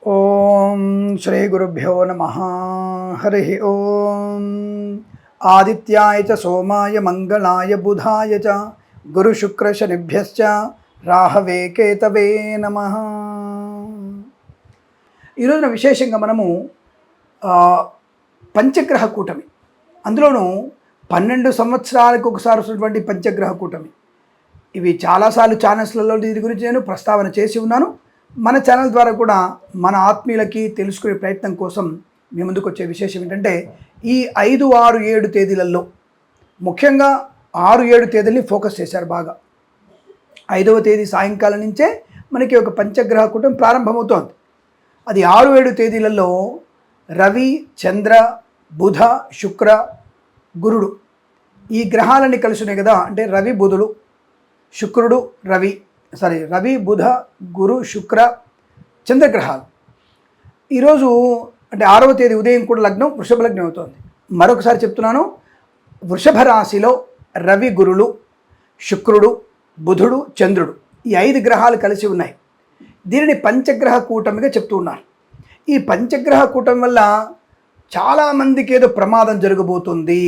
ఓం శ్రీ గురుభ్యో నమః. హరి ఓం. ఆదిత్యాయ చ సోమాయ మంగళాయ బుధాయ చ గురు శుక్ర శనిభ్యశ్చ రాహవే కేతవే నమః. ఈరోజున విశేషంగా మనము పంచగ్రహ కూటమి, అందులోనూ 12 సంవత్సరాలకు ఒకసారి వస్తున్నటువంటి పంచగ్రహ కూటమి. ఇవి చాలాసార్లు ఛానల్స్లలో దీని గురించి నేను ప్రస్తావన చేసి ఉన్నాను. మన ఛానల్ ద్వారా కూడా మన ఆత్మీయులకి తెలుసుకునే ప్రయత్నం కోసం మీ ముందుకు వచ్చే విశేషం ఏంటంటే, ఈ 5, 6, 7 తేదీలలో ముఖ్యంగా 6, 7 తేదీలని ఫోకస్ చేశారు బాగా. 5వ తేదీ సాయంకాలం నుంచే మనకి ఒక పంచగ్రహ కూటమి ప్రారంభమవుతోంది. అది 6, 7 తేదీలలో రవి, చంద్ర, బుధ, శుక్ర, గురుడు ఈ గ్రహాలన్నీ కలిసి ఉన్నాయి కదా. అంటే రవి, బుధుడు, శుక్రుడు, రవి, బుధ, గురు, శుక్ర, చంద్రగ్రహాలు. ఈరోజు అంటే 6వ తేదీ ఉదయం కూడా లగ్నం వృషభ లగ్నం అవుతోంది. మరొకసారి చెప్తున్నాను, వృషభ రాశిలో రవి, గురులు, శుక్రుడు, బుధుడు, చంద్రుడు ఈ 5 గ్రహాలు కలిసి ఉన్నాయి. దీనిని పంచగ్రహ కూటమిగా చెప్తూ ఉన్నారు. ఈ పంచగ్రహ కూటమి వల్ల చాలామందికి ఏదో ప్రమాదం జరగబోతుంది.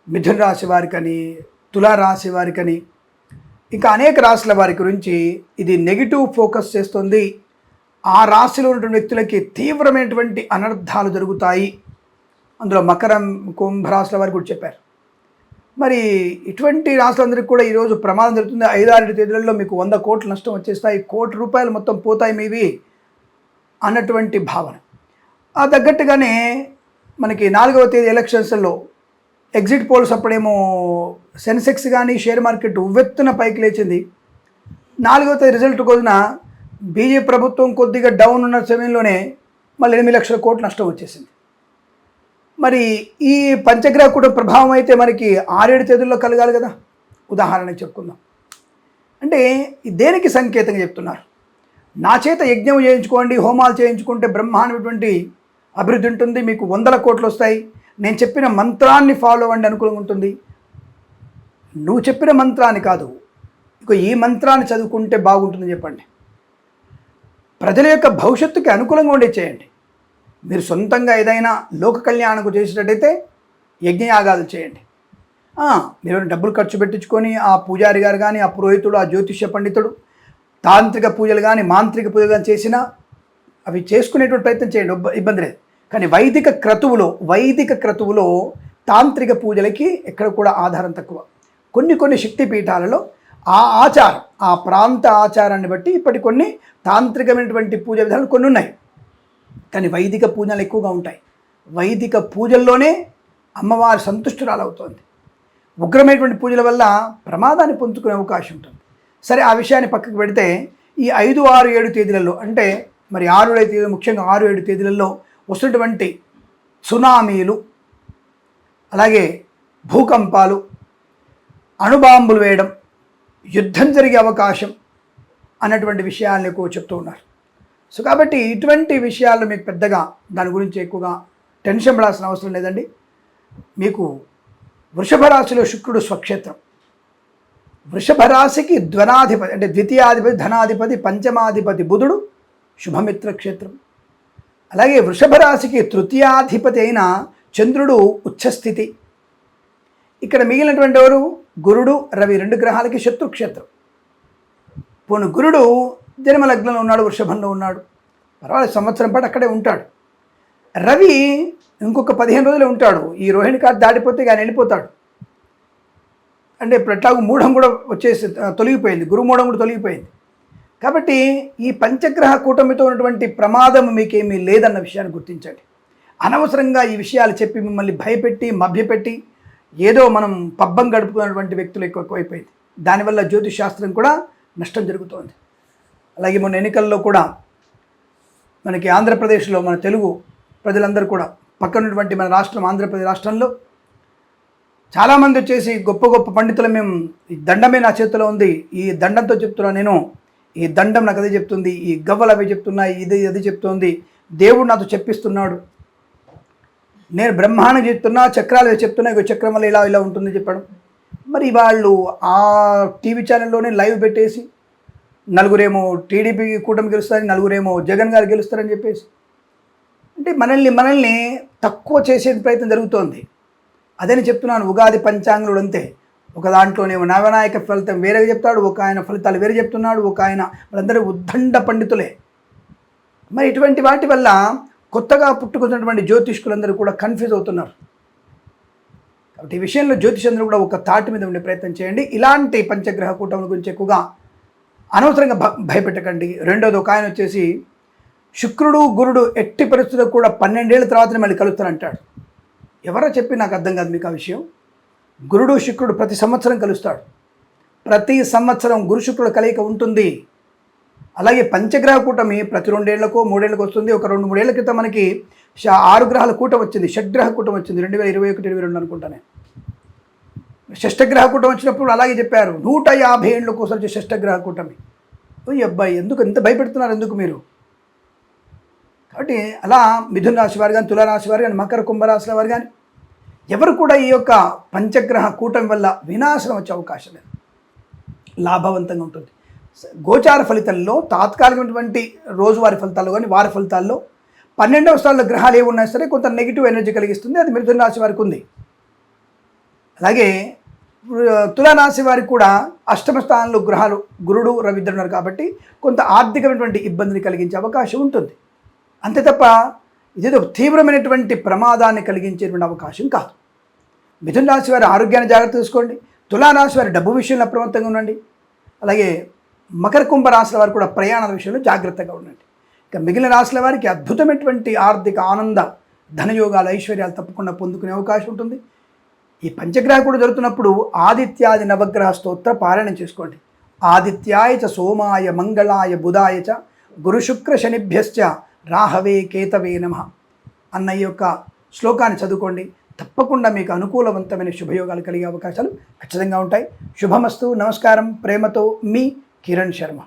మిథున రాశి వారికని, తులారాశి వారికని, ఇంకా అనేక రాశుల వారి గురించి ఇది నెగిటివ్ ఫోకస్ చేస్తుంది. ఆ రాశిలో ఉన్నటువంటి వ్యక్తులకి తీవ్రమైనటువంటి అనర్థాలు జరుగుతాయి. అందులో మకరం, కుంభరాశుల వారికి కూడా చెప్పారు. మరి ఇటువంటి రాశులందరికీ కూడా ఈరోజు ప్రమాదం జరుగుతుంది. 5, 6 తేదీలలో మీకు 100 కోట్ల నష్టం వచ్చేస్తాయి, ₹1,00,00,000 మొత్తం పోతాయి మీవి అన్నటువంటి భావన. ఆ తగ్గట్టుగానే మనకి 4వ తేదీ ఎలక్షన్స్లో ఎగ్జిట్ పోల్స్ అప్పుడేమో సెన్సెక్స్ కానీ షేర్ మార్కెట్ ఉవ్వెత్తున పైకి లేచింది. 4వ తేదీ రిజల్ట్ రోజున బీజేపీ ప్రభుత్వం కొద్దిగా డౌన్ ఉన్న సమయంలోనే మళ్ళీ 8 లక్షల కోట్లు నష్టం వచ్చేసింది. మరి ఈ పంచగ్రహ కూడా ప్రభావం అయితే మనకి 6, 7 తేదీల్లో కలగాలి కదా. ఉదాహరణకు చెప్పుకుందాం. అంటే దేనికి సంకేతంగా చెప్తున్నారు? నా చేత యజ్ఞం చేయించుకోండి, హోమాలు చేయించుకుంటే బ్రహ్మాండమైనటువంటి అభివృద్ధి ఉంటుంది, మీకు 100 కోట్లు వస్తాయి, నేను చెప్పిన మంత్రాన్ని ఫాలో అవ్వండి, అనుకూలంగా ఉంటుంది. నువ్వు చెప్పిన మంత్రాన్ని కాదు, ఇక ఈ మంత్రాన్ని చదువుకుంటే బాగుంటుందని చెప్పండి. ప్రజల యొక్క భవిష్యత్తుకి అనుకూలంగా ఉండే చేయండి. మీరు సొంతంగా ఏదైనా లోక కళ్యాణకు చేసేటట్టయితే యజ్ఞయాగాలు చేయండి. మీరు డబ్బులు ఖర్చు పెట్టించుకొని ఆ పూజారి గారు కానీ, ఆ పురోహితుడు, ఆ జ్యోతిష్య పండితుడు తాంత్రిక పూజలు కానీ, మాంత్రిక పూజలు కానీ చేసినా అవి చేసుకునేటువంటి ప్రయత్నం చేయండి, ఇబ్బంది లేదు. కానీ వైదిక క్రతువులో తాంత్రిక పూజలకి ఎక్కడ కూడా ఆధారం తక్కువ. కొన్ని శక్తి పీఠాలలో ఆ ఆచారం, ఆ ప్రాంత ఆచారాన్ని బట్టి ఇప్పటి కొన్ని తాంత్రికమైనటువంటి పూజ విధానాలు కొన్ని ఉన్నాయి. కానీ వైదిక పూజలు ఎక్కువగా ఉంటాయి. వైదిక పూజల్లోనే అమ్మవారి సంతుష్టురాలవుతోంది. ఉగ్రమైనటువంటి పూజల వల్ల ప్రమాదాన్ని పొందుకునే అవకాశం ఉంటుంది. సరే, ఆ విషయాన్ని పక్కకు పెడితే ఈ 5, 6, 7 తేదీలలో అంటే మరి 6, 7 తేదీలు, ముఖ్యంగా 6, 7 తేదీలలో వస్తున్నటువంటి సునామీలు, అలాగే భూకంపాలు, అణుబాంబులు వేయడం, యుద్ధం జరిగే అవకాశం అన్నటువంటి విషయాలను ఎక్కువ చెప్తూ ఉన్నారు. సో కాబట్టి ఇటువంటి విషయాల్లో మీకు పెద్దగా దాని గురించి ఎక్కువగా టెన్షన్ పడాల్సిన అవసరం లేదండి. మీకు వృషభ రాశిలో శుక్రుడు స్వక్షేత్రం. వృషభ రాశికి ద్వనాధిపతి అంటే ద్వితీయాధిపతి, ధనాధిపతి, పంచమాధిపతి బుధుడు శుభమిత్ర క్షేత్రం. అలాగే వృషభ రాశికి తృతీయాధిపతి అయిన చంద్రుడు ఉచ్చస్థితి. ఇక్కడ మిగిలినటువంటి ఎవరు? గురుడు, రవి 2 గ్రహాలకి శత్రుక్షేత్రం. పోను గురుడు జన్మలగ్నంలో ఉన్నాడు, వృషభంలో ఉన్నాడు, పర్వాలేదు, సంవత్సరం పాటు అక్కడే ఉంటాడు. రవి ఇంకొక 15 రోజులే ఉంటాడు. ఈ రోహిణి కార్డు దాటిపోతే ఆయన వెళ్ళిపోతాడు. అంటే ఇప్పుడు ఎట్లాగూ మూఢం కూడా వచ్చేసి తొలగిపోయింది, గురుమూఢం కూడా తొలగిపోయింది. కాబట్టి ఈ పంచగ్రహ కూటమితో ఉన్నటువంటి ప్రమాదం మీకేమీ లేదన్న విషయాన్ని గుర్తించండి. అనవసరంగా ఈ విషయాలు చెప్పి మిమ్మల్ని భయపెట్టి, మభ్యపెట్టి ఏదో మనం పబ్బం గడుపుతున్నటువంటి వ్యక్తులు ఎక్కువైపోయింది. దానివల్ల జ్యోతిష్ శాస్త్రం కూడా నష్టం జరుగుతోంది. అలాగే మొన్న ఎన్నికల్లో కూడా మనకి ఆంధ్రప్రదేశ్లో మన తెలుగు ప్రజలందరూ కూడా పక్కనటువంటి మన రాష్ట్రం ఆంధ్రప్రదేశ్ రాష్ట్రంలో చాలామంది వచ్చేసి గొప్ప పండితులు, మేము ఈ దండమే నా చేతిలో ఉంది, ఈ దండంతో చెప్తున్నాను నేను, ఈ దండం నాకు అదే చెప్తుంది, ఈ గవ్వలు అవి చెప్తున్నాయి, అది చెప్తుంది, దేవుడు నాతో చెప్పిస్తున్నాడు, నేను బ్రహ్మాండం చెప్తున్నా, చక్రాలు చెప్తున్నా, ఇక చక్రం వల్ల ఇలా ఉంటుంది చెప్పడం. మరి వాళ్ళు ఆ టీవీ ఛానల్లోనే లైవ్ పెట్టేసి నలుగురేమో టీడీపీ కూటమి గెలుస్తారని, నలుగురేమో జగన్ గారు గెలుస్తారని చెప్పేసి. అంటే మనల్ని తక్కువ చేసే ప్రయత్నం జరుగుతోంది. అదే చెప్తున్నాను, ఉగాది పంచాంగుడు అంతే. ఒక దాంట్లోనేమో నవనాయక ఫలితం వేరేగా చెప్తాడు, ఒక ఆయన ఫలితాలు వేరే చెప్తున్నాడు, ఒక ఆయన, వాళ్ళందరూ ఉద్దండ పండితులే. మరి ఇటువంటి వాటి వల్ల కొత్తగా పుట్టుకున్నటువంటి జ్యోతిష్కులందరూ కూడా కన్ఫ్యూజ్ అవుతున్నారు. కాబట్టి ఈ విషయంలో జ్యోతిషందరూ కూడా ఒక తాటి మీద ఉండే ప్రయత్నం చేయండి. ఇలాంటి పంచగ్రహ కూటముల గురించి ఎక్కువగా అనవసరంగా భయపెట్టకండి. రెండోది, ఒక ఆయన వచ్చేసి శుక్రుడు గురుడు ఎట్టి పరిస్థితుల్లో కూడా 12 ఏళ్ళ తర్వాతనే మళ్ళీ కలుస్తారంటాడు. ఎవరో చెప్పి నాకు అర్థం కాదు మీకు ఆ విషయం. గురుడు శుక్రుడు ప్రతి సంవత్సరం కలుస్తాడు. ప్రతి సంవత్సరం గురు శుక్రుడు కలయిక ఉంటుంది. అలాగే పంచగ్రహ కూటమి ప్రతి 2 ఏళ్లకో 3 ఏళ్ళకో వస్తుంది. ఒక 2-3 ఏళ్ల క్రితం మనకి 6 గ్రహాల కూటమి వచ్చింది, షడ్గ్రహ కూటమి వచ్చింది, 2021-22 అనుకుంటానే. షష్టగ్రహ కూటమి వచ్చినప్పుడు అలాగే చెప్పారు, 150 ఏళ్ళకు ఒకసారి వచ్చే షష్టగ్రహ కూటమి. ఓ అబ్బాయి, ఎందుకు ఎంత భయపెడుతున్నారు ఎందుకు మీరు? కాబట్టి అలా మిథున రాశి వారు కానీ, తులారాశి వారు కానీ, మకర కుంభరాశుల వారు కానీ ఎవరు కూడా ఈ యొక్క పంచగ్రహ కూటమి వల్ల వినాశనం వచ్చే అవకాశం లేదు, లాభవంతంగా ఉంటుంది. గోచార ఫలితాల్లో తాత్కాలికమైనటువంటి రోజువారి ఫలితాల్లో కానీ వారి ఫలితాల్లో 12వ స్థానంలో గ్రహాలు ఏమి ఉన్నా సరే కొంత నెగిటివ్ ఎనర్జీ కలిగిస్తుంది. అది మిథున రాశి వారికి ఉంది. అలాగే తులారాశి వారికి కూడా 8వ స్థానంలో గ్రహాలు గురుడు రవి ఉన్నారు కాబట్టి కొంత ఆర్థికమైనటువంటి ఇబ్బందిని కలిగించే అవకాశం ఉంటుంది. అంతే తప్ప ఇదేదో తీవ్రమైనటువంటి ప్రమాదాన్ని కలిగించేటువంటి అవకాశం కాదు. మిథున రాశి వారి ఆరోగ్యాన్ని జాగ్రత్త తీసుకోండి. తులారాశి వారి డబ్బు విషయంలో అప్రమత్తంగా ఉండండి. అలాగే మకర కుంభ రాశుల వారు కూడా ప్రయాణాల విషయంలో జాగ్రత్తగా ఉండండి. ఇక మిగిలిన రాశుల వారికి అద్భుతమైనటువంటి ఆర్థిక ఆనంద ధనయోగాలు ఐశ్వర్యాలు తప్పకుండా పొందుకునే అవకాశం ఉంటుంది. ఈ పంచగ్రహ కూడా జరుగుతున్నప్పుడు ఆదిత్యాది నవగ్రహ స్తోత్ర పారాయణం చేసుకోండి. ఆదిత్యాయ చ సోమాయ మంగళాయ బుధాయ చ గురు శుక్ర శనిభ్యశ్చ రాహవే కేతవే నమః అన్న ఈ యొక్క శ్లోకాన్ని చదువుకోండి. తప్పకుండా మీకు అనుకూలవంతమైన శుభయోగాలు కలిగే అవకాశాలు ఖచ్చితంగా ఉంటాయి. శుభమస్తు. నమస్కారం. ప్రేమతో మీ కిరణ్ శర్మ.